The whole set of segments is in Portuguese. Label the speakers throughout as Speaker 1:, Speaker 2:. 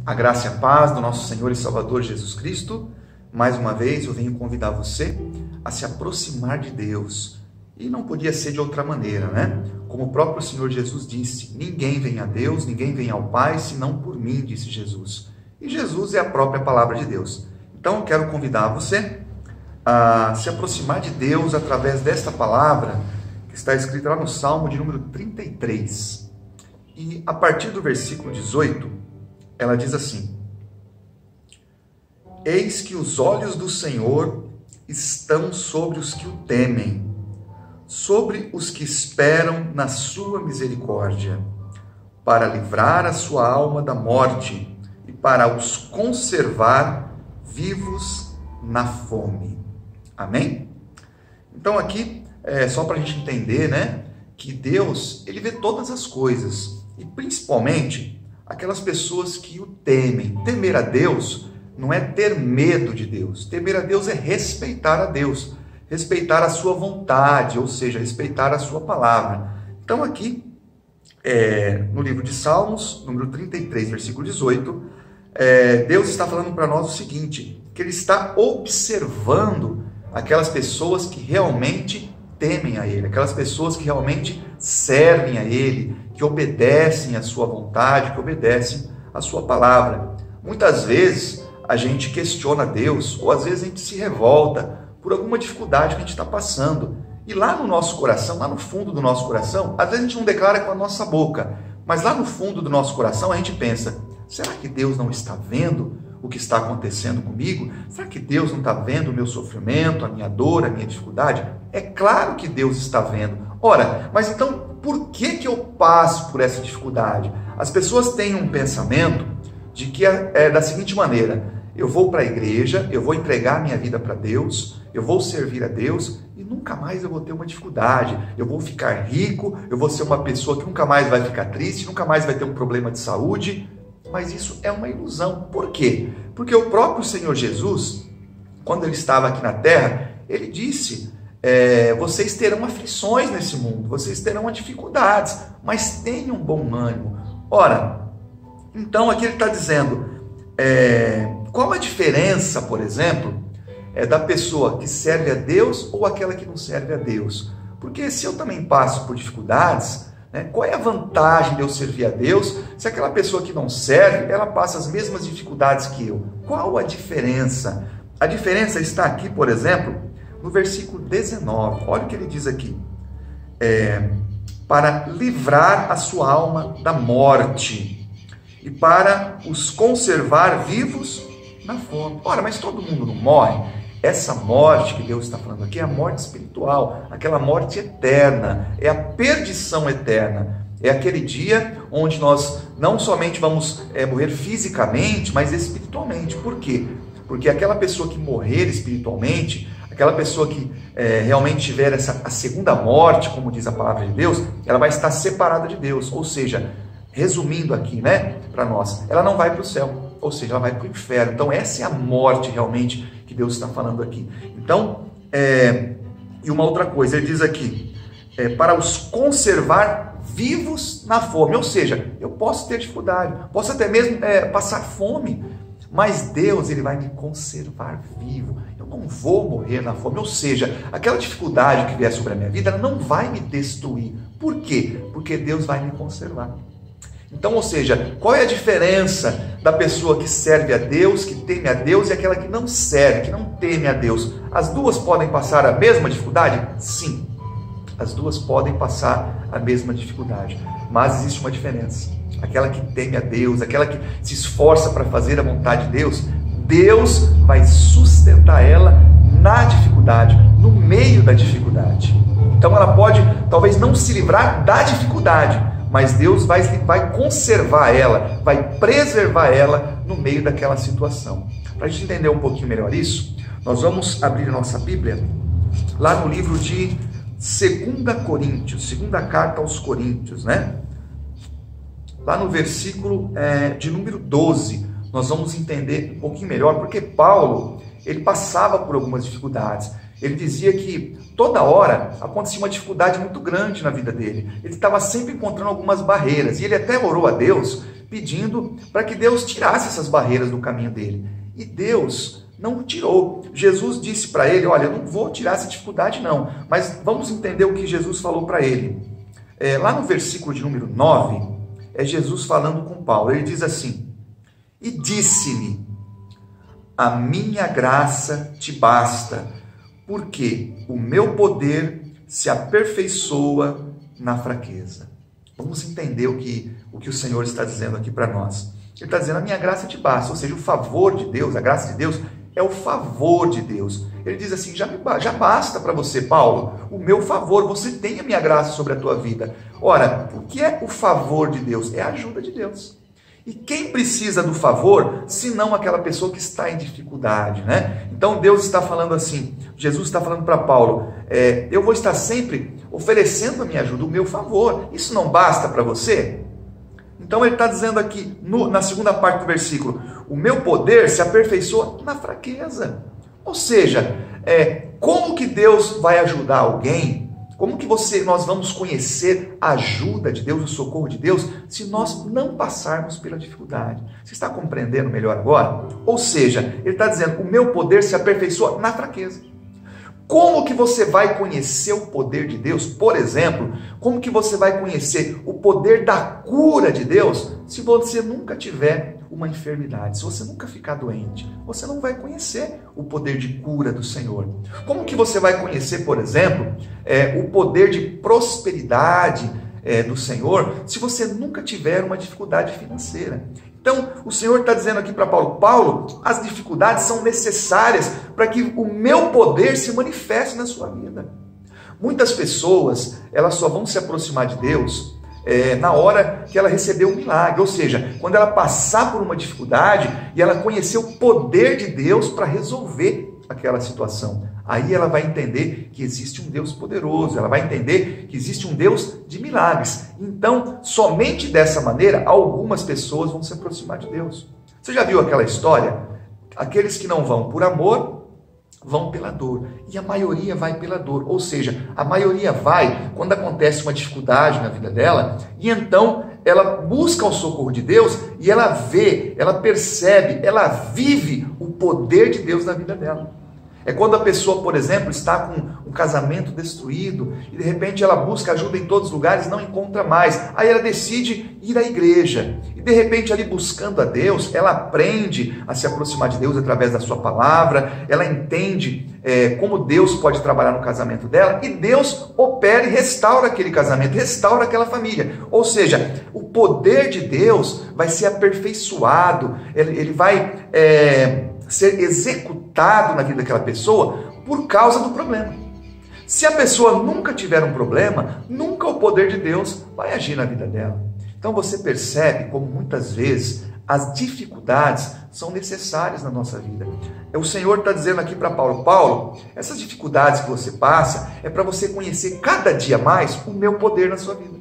Speaker 1: A graça e a paz do nosso Senhor e Salvador Jesus Cristo. Mais uma vez eu venho convidar você a se aproximar de Deus. E não podia ser de outra maneira, né? Como o próprio Senhor Jesus disse, ninguém vem a Deus, ninguém vem ao Pai, senão por mim, disse Jesus. E Jesus é a própria palavra de Deus. Então eu quero convidar você a se aproximar de Deus através desta palavra que está escrita lá no Salmo de número 33. E a partir do versículo 18, ela diz assim: Eis que os olhos do Senhor estão sobre os que o temem, sobre os que esperam na sua misericórdia, para livrar a sua alma da morte e para os conservar vivos na fome. Amém? Então aqui, só para a gente entender, né, que Deus, ele vê todas as coisas, e principalmente aquelas pessoas que o temem. Temer a Deus não é ter medo de Deus. Temer a Deus é respeitar a Deus, respeitar a sua vontade, ou seja, respeitar a sua palavra. Então aqui, no livro de Salmos, número 33, versículo 18, Deus está falando para nós o seguinte, que Ele está observando aquelas pessoas que realmente temem a Ele, aquelas pessoas que realmente servem a Ele, que obedecem à sua vontade, que obedecem à sua palavra. Muitas vezes a gente questiona Deus, ou às vezes a gente se revolta por alguma dificuldade que a gente está passando. E lá no nosso coração, lá no fundo do nosso coração, às vezes a gente não declara com a nossa boca, mas lá no fundo do nosso coração a gente pensa, será que Deus não está vendo o que está acontecendo comigo? Será que Deus não está vendo o meu sofrimento, a minha dor, a minha dificuldade? É claro que Deus está vendo. Ora, mas então por que eu passo por essa dificuldade? As pessoas têm um pensamento de que é da seguinte maneira: eu vou para a igreja, eu vou entregar minha vida para Deus, eu vou servir a Deus e nunca mais eu vou ter uma dificuldade. Eu vou ficar rico, eu vou ser uma pessoa que nunca mais vai ficar triste, nunca mais vai ter um problema de saúde. Mas isso é uma ilusão. Por quê? Porque o próprio Senhor Jesus, quando ele estava aqui na terra, ele disse: vocês terão aflições nesse mundo, vocês terão dificuldades, mas tenham bom ânimo. Ora, então aqui ele está dizendo, qual a diferença, por exemplo, da pessoa que serve a Deus ou aquela que não serve a Deus? Porque se eu também passo por dificuldades, qual é a vantagem de eu servir a Deus se aquela pessoa que não serve, ela passa as mesmas dificuldades que eu? Qual a diferença? A diferença está aqui, por exemplo, no versículo 19. Olha o que ele diz aqui. Para livrar a sua alma da morte e para os conservar vivos na fome. Ora, mas todo mundo não morre? Essa morte que Deus está falando aqui é a morte espiritual, aquela morte eterna, é a perdição eterna. É aquele dia onde nós não somente vamos morrer fisicamente, mas espiritualmente. Por quê? Porque aquela pessoa que morrer espiritualmente, aquela pessoa que realmente tiver a segunda morte, como diz a palavra de Deus, ela vai estar separada de Deus. Ou seja, resumindo aqui, para nós, ela não vai para o céu, ou seja, ela vai para o inferno. Então essa é a morte realmente que Deus está falando aqui. Então, e uma outra coisa, ele diz aqui, para os conservar vivos na fome. Ou seja, eu posso ter dificuldade, posso até mesmo passar fome, mas Deus, ele vai me conservar vivo. Eu não vou morrer na fome. Ou seja, aquela dificuldade que vier sobre a minha vida, ela não vai me destruir. Por quê? Porque Deus vai me conservar. Então, ou seja, qual é a diferença da pessoa que serve a Deus, que teme a Deus, e aquela que não serve, que não teme a Deus? As duas podem passar a mesma dificuldade? Sim, as duas podem passar a mesma dificuldade, mas existe uma diferença. Aquela que teme a Deus, aquela que se esforça para fazer a vontade de Deus, Deus vai sustentar ela na dificuldade, no meio da dificuldade. Então ela pode talvez não se livrar da dificuldade, mas Deus vai conservar ela, vai preservar ela no meio daquela situação. Para a gente entender um pouquinho melhor isso, nós vamos abrir nossa Bíblia lá no livro de 2 Coríntios, segunda carta aos Coríntios, Lá no versículo de número 12, nós vamos entender um pouquinho melhor, porque Paulo, ele passava por algumas dificuldades. Ele dizia que toda hora acontecia uma dificuldade muito grande na vida dele. Ele estava sempre encontrando algumas barreiras. E ele até orou a Deus pedindo para que Deus tirasse essas barreiras do caminho dele. E Deus não tirou. Jesus disse para ele, olha, eu não vou tirar essa dificuldade não, mas vamos entender o que Jesus falou para ele. Lá no versículo de número 9, é Jesus falando com Paulo. Ele diz assim, e disse-lhe, a minha graça te basta, porque o meu poder se aperfeiçoa na fraqueza. Vamos entender o que o Senhor está dizendo aqui para nós. Ele está dizendo, a minha graça te basta, ou seja, o favor de Deus, a graça de Deus é o favor de Deus. Ele diz assim, já basta para você, Paulo, o meu favor, você tem a minha graça sobre a tua vida. Ora, o que é o favor de Deus? É a ajuda de Deus. E quem precisa do favor, senão aquela pessoa que está em dificuldade, né? Então Deus está falando assim, Jesus está falando para Paulo, eu vou estar sempre oferecendo a minha ajuda, o meu favor. Isso não basta para você? Então ele está dizendo aqui, na segunda parte do versículo, o meu poder se aperfeiçoa na fraqueza. Ou seja, como que Deus vai ajudar alguém? Como que nós vamos conhecer a ajuda de Deus, o socorro de Deus, se nós não passarmos pela dificuldade? Você está compreendendo melhor agora? Ou seja, ele está dizendo, o meu poder se aperfeiçoa na fraqueza. Como que você vai conhecer o poder de Deus? Por exemplo, como que você vai conhecer o poder da cura de Deus se você nunca tiver uma enfermidade? Se você nunca ficar doente, você não vai conhecer o poder de cura do Senhor. Como que você vai conhecer, por exemplo, o poder de prosperidade do Senhor se você nunca tiver uma dificuldade financeira? Então, o Senhor está dizendo aqui para Paulo, Paulo, as dificuldades são necessárias para que o meu poder se manifeste na sua vida. Muitas pessoas, elas só vão se aproximar de Deus na hora que ela recebeu um milagre, ou seja, quando ela passar por uma dificuldade e ela conhecer o poder de Deus para resolver aquela situação. Aí ela vai entender que existe um Deus poderoso, ela vai entender que existe um Deus de milagres. Então, somente dessa maneira, algumas pessoas vão se aproximar de Deus. Você já viu aquela história? Aqueles que não vão por amor, vão pela dor. E a maioria vai pela dor. Ou seja, a maioria vai quando acontece uma dificuldade na vida dela, e então ela busca o socorro de Deus, e ela vê, ela percebe, ela vive o poder de Deus na vida dela. É quando a pessoa, por exemplo, está com um casamento destruído e de repente ela busca ajuda em todos os lugares e não encontra mais. Aí ela decide ir à igreja. E de repente ali buscando a Deus, ela aprende a se aproximar de Deus através da sua palavra. Ela entende como Deus pode trabalhar no casamento dela. E Deus opera e restaura aquele casamento, restaura aquela família. Ou seja, o poder de Deus vai ser aperfeiçoado. Ele vai ser executado na vida daquela pessoa por causa do problema. Se a pessoa nunca tiver um problema, nunca o poder de Deus vai agir na vida dela. Então você percebe como muitas vezes as dificuldades são necessárias na nossa vida. O Senhor está dizendo aqui para Paulo, Paulo, essas dificuldades que você passa é para você conhecer cada dia mais o meu poder na sua vida.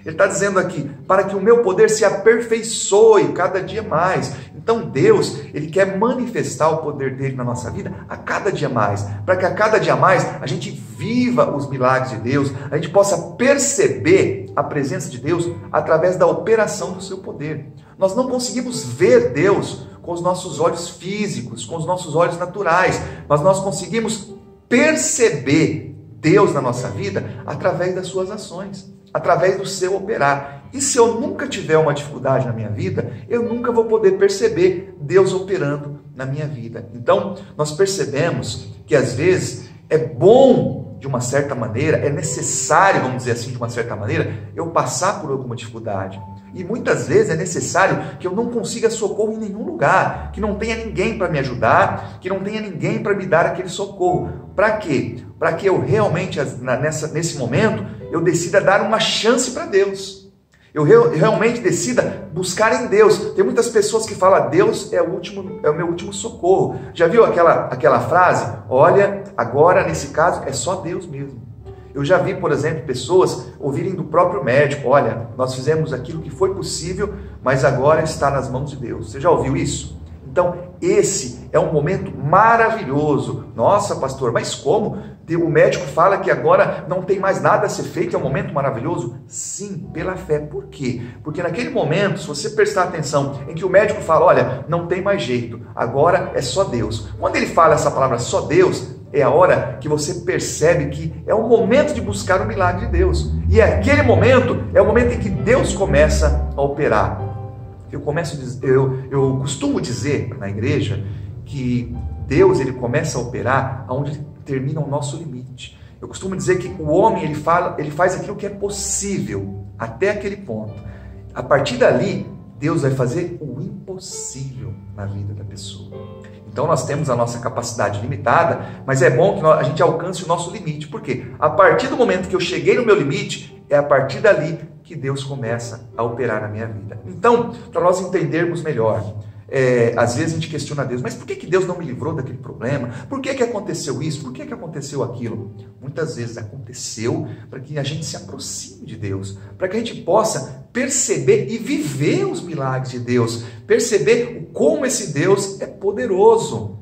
Speaker 1: Ele está dizendo aqui, para que o meu poder se aperfeiçoe cada dia mais. Então Deus, Ele quer manifestar o poder dele na nossa vida a cada dia mais, para que a cada dia mais a gente viva os milagres de Deus, a gente possa perceber a presença de Deus através da operação do seu poder. Nós não conseguimos ver Deus com os nossos olhos físicos, com os nossos olhos naturais, mas nós conseguimos perceber Deus na nossa vida através das suas ações, através do seu operar. E se eu nunca tiver uma dificuldade na minha vida, eu nunca vou poder perceber Deus operando na minha vida. Então, nós percebemos que às vezes é bom, de uma certa maneira, é necessário, vamos dizer assim, de uma certa maneira, eu passar por alguma dificuldade. E muitas vezes é necessário que eu não consiga socorro em nenhum lugar, que não tenha ninguém para me ajudar, que não tenha ninguém para me dar aquele socorro. Para quê? Para que eu realmente, nesse momento, eu decida dar uma chance para Deus. Eu realmente decida buscar em Deus. Tem muitas pessoas que falam, Deus é o meu último socorro. Já viu aquela frase? Olha, agora nesse caso é só Deus mesmo. Eu já vi, por exemplo, pessoas ouvirem do próprio médico, olha, nós fizemos aquilo que foi possível, mas agora está nas mãos de Deus. Você já ouviu isso? Então, esse é um momento maravilhoso. Nossa, pastor, mas como? O médico fala que agora não tem mais nada a ser feito, é um momento maravilhoso? Sim, pela fé. Por quê? Porque naquele momento, se você prestar atenção, em que o médico fala, olha, não tem mais jeito, agora é só Deus. Quando ele fala essa palavra só Deus, é a hora que você percebe que é o momento de buscar o milagre de Deus. E aquele momento é o momento em que Deus começa a operar. Eu costumo dizer na igreja que Deus ele começa a operar onde termina o nosso limite. Eu costumo dizer que o homem ele faz aquilo que é possível até aquele ponto. A partir dali, Deus vai fazer o impossível na vida da pessoa. Então nós temos a nossa capacidade limitada, mas é bom que a gente alcance o nosso limite. Por quê? A partir do momento que eu cheguei no meu limite, é a partir dali que Deus começa a operar na minha vida. Então, para nós entendermos melhor, às vezes a gente questiona a Deus, mas por que Deus não me livrou daquele problema? Por que aconteceu isso? Por que aconteceu aquilo? Muitas vezes aconteceu para que a gente se aproxime de Deus, para que a gente possa perceber e viver os milagres de Deus, perceber como esse Deus é poderoso.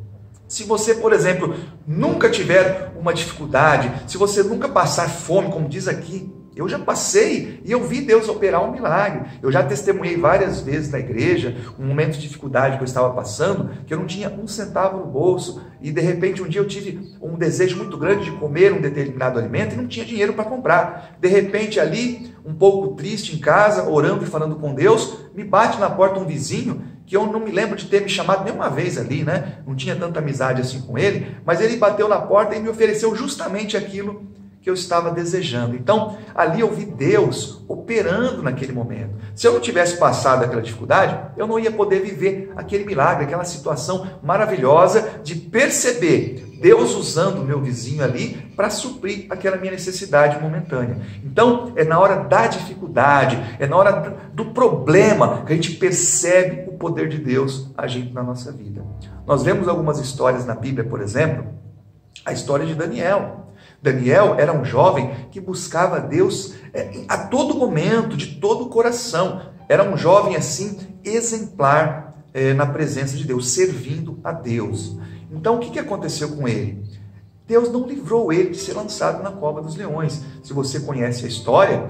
Speaker 1: Se você, por exemplo, nunca tiver uma dificuldade, se você nunca passar fome, como diz aqui, eu já passei e eu vi Deus operar um milagre. Eu já testemunhei várias vezes na igreja um momento de dificuldade que eu estava passando, que eu não tinha um centavo no bolso e de repente um dia eu tive um desejo muito grande de comer um determinado alimento e não tinha dinheiro para comprar. De repente ali, um pouco triste em casa, orando e falando com Deus, me bate na porta um vizinho que eu não me lembro de ter me chamado nenhuma vez ali, né? Não tinha tanta amizade assim com ele, mas ele bateu na porta e me ofereceu justamente aquilo que eu estava desejando. Então, ali eu vi Deus operando naquele momento. Se eu não tivesse passado aquela dificuldade, eu não ia poder viver aquele milagre, aquela situação maravilhosa de perceber Deus usando o meu vizinho ali para suprir aquela minha necessidade momentânea. Então, é na hora da dificuldade, é na hora do problema que a gente percebe o poder de Deus agindo na nossa vida. Nós vemos algumas histórias na Bíblia, por exemplo, a história de Daniel. Daniel era um jovem que buscava Deus a todo momento, de todo o coração. Era um jovem assim, exemplar na presença de Deus, servindo a Deus. Então o que aconteceu com ele? Deus não livrou ele de ser lançado na cova dos leões. Se você conhece a história,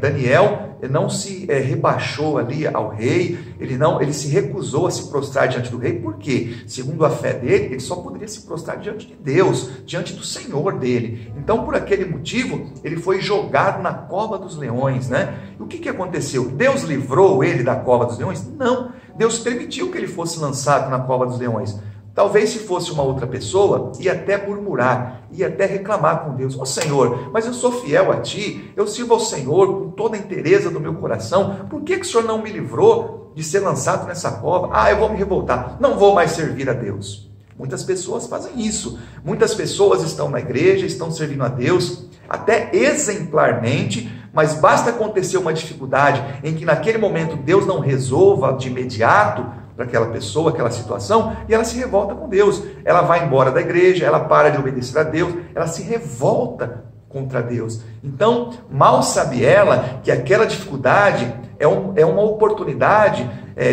Speaker 1: Daniel não se rebaixou ali ao rei, ele se recusou a se prostrar diante do rei, porque, segundo a fé dele, ele só poderia se prostrar diante de Deus, diante do Senhor dele. Então, por aquele motivo, ele foi jogado na cova dos leões, né? E o que aconteceu? Deus livrou ele da cova dos leões? Não, Deus permitiu que ele fosse lançado na cova dos leões. Talvez se fosse uma outra pessoa, ia até murmurar, ia até reclamar com Deus. Senhor, mas eu sou fiel a Ti, eu sirvo ao Senhor com toda a inteireza do meu coração, por que o Senhor não me livrou de ser lançado nessa cova? Eu vou me revoltar, não vou mais servir a Deus. Muitas pessoas fazem isso, muitas pessoas estão na igreja, estão servindo a Deus, até exemplarmente, mas basta acontecer uma dificuldade em que naquele momento Deus não resolva de imediato para aquela pessoa, aquela situação, e ela se revolta com Deus. Ela vai embora da igreja, ela para de obedecer a Deus, ela se revolta contra Deus. Então, mal sabe ela que aquela dificuldade é uma oportunidade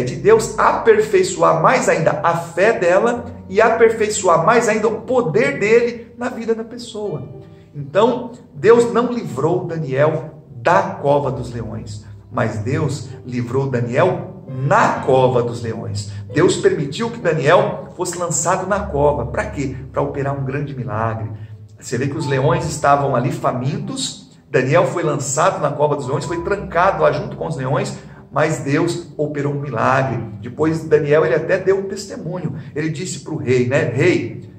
Speaker 1: de Deus aperfeiçoar mais ainda a fé dela e aperfeiçoar mais ainda o poder dele na vida da pessoa. Então, Deus não livrou Daniel da cova dos leões, mas Deus livrou Daniel na cova dos leões. Deus permitiu que Daniel fosse lançado na cova. Para quê? Para operar um grande milagre. Você vê que os leões estavam ali famintos, Daniel foi lançado na cova dos leões, foi trancado lá junto com os leões, mas Deus operou um milagre. Depois Daniel ele até deu um testemunho. Ele disse para o rei, né? Rei,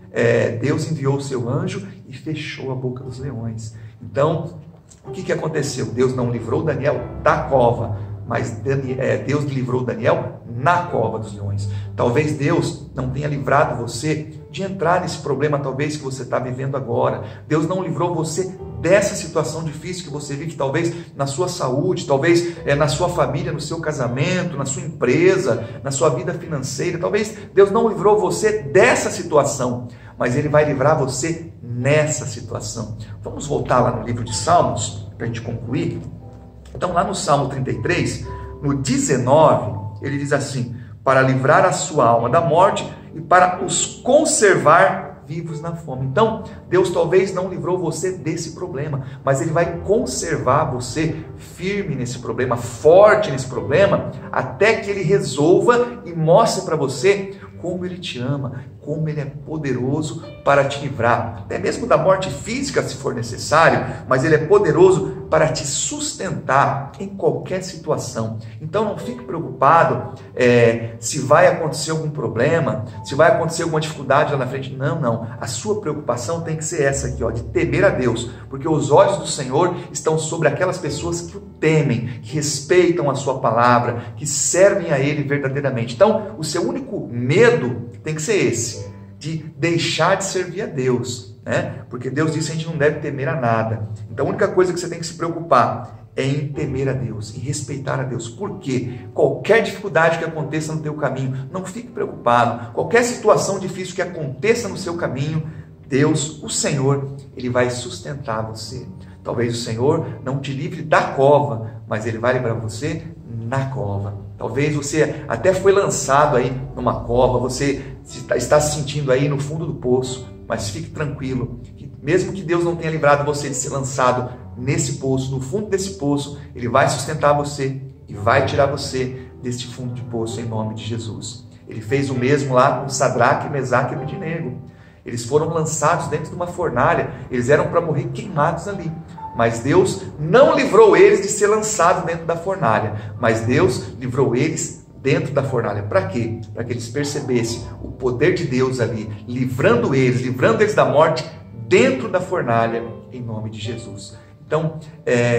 Speaker 1: Deus enviou o seu anjo e fechou a boca dos leões. Então, o que aconteceu? Deus não livrou Daniel da cova, mas Deus livrou Daniel na cova dos leões. Talvez Deus não tenha livrado você de entrar nesse problema, talvez, que você está vivendo agora. Deus não livrou você dessa situação difícil que você vive, talvez na sua saúde, talvez na sua família, no seu casamento, na sua empresa, na sua vida financeira. Talvez Deus não livrou você dessa situação, mas Ele vai livrar você nessa situação. Vamos voltar lá no livro de Salmos, para a gente concluir. Então, lá no Salmo 33, no 19, ele diz assim: para livrar a sua alma da morte e para os conservar vivos na fome. Então, Deus talvez não livrou você desse problema, mas Ele vai conservar você firme nesse problema, forte nesse problema, até que Ele resolva e mostre para você como Ele te ama, como Ele é poderoso para te livrar, até mesmo da morte física, se for necessário, mas Ele é poderoso para te sustentar em qualquer situação. Então não fique preocupado se vai acontecer algum problema, se vai acontecer alguma dificuldade lá na frente. Não. A sua preocupação tem que ser essa aqui, de temer a Deus, porque os olhos do Senhor estão sobre aquelas pessoas que o temem, que respeitam a sua palavra, que servem a Ele verdadeiramente. Então, o seu único medo tem que ser esse, de deixar de servir a Deus, né? Porque Deus disse que a gente não deve temer a nada. Então a única coisa que você tem que se preocupar é em temer a Deus, em respeitar a Deus. Por quê? Qualquer dificuldade que aconteça no teu caminho, não fique preocupado. Qualquer situação difícil que aconteça no seu caminho, Deus, o Senhor, Ele vai sustentar você. Talvez o Senhor não te livre da cova, mas Ele vai livrar você na cova. Talvez você até foi lançado aí numa cova, você está se sentindo aí no fundo do poço, mas fique tranquilo, que mesmo que Deus não tenha livrado você de ser lançado nesse poço, no fundo desse poço, Ele vai sustentar você e vai tirar você deste fundo de poço em nome de Jesus. Ele fez o mesmo lá com Sadraque, Mesaque e Abednego. Eles foram lançados dentro de uma fornalha, eles eram para morrer queimados ali. Mas Deus não livrou eles de ser lançados dentro da fornalha, mas Deus livrou eles dentro da fornalha. Para quê? Para que eles percebessem o poder de Deus ali, livrando eles da morte dentro da fornalha, em nome de Jesus. Então,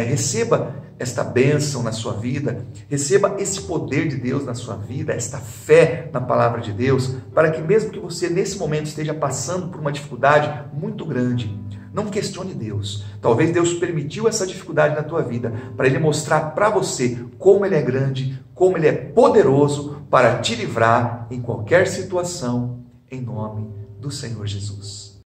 Speaker 1: receba esta bênção na sua vida, receba esse poder de Deus na sua vida, esta fé na palavra de Deus, para que mesmo que você nesse momento esteja passando por uma dificuldade muito grande, não questione Deus. Talvez Deus permitiu essa dificuldade na tua vida para Ele mostrar para você como Ele é grande, como Ele é poderoso para te livrar em qualquer situação, em nome do Senhor Jesus.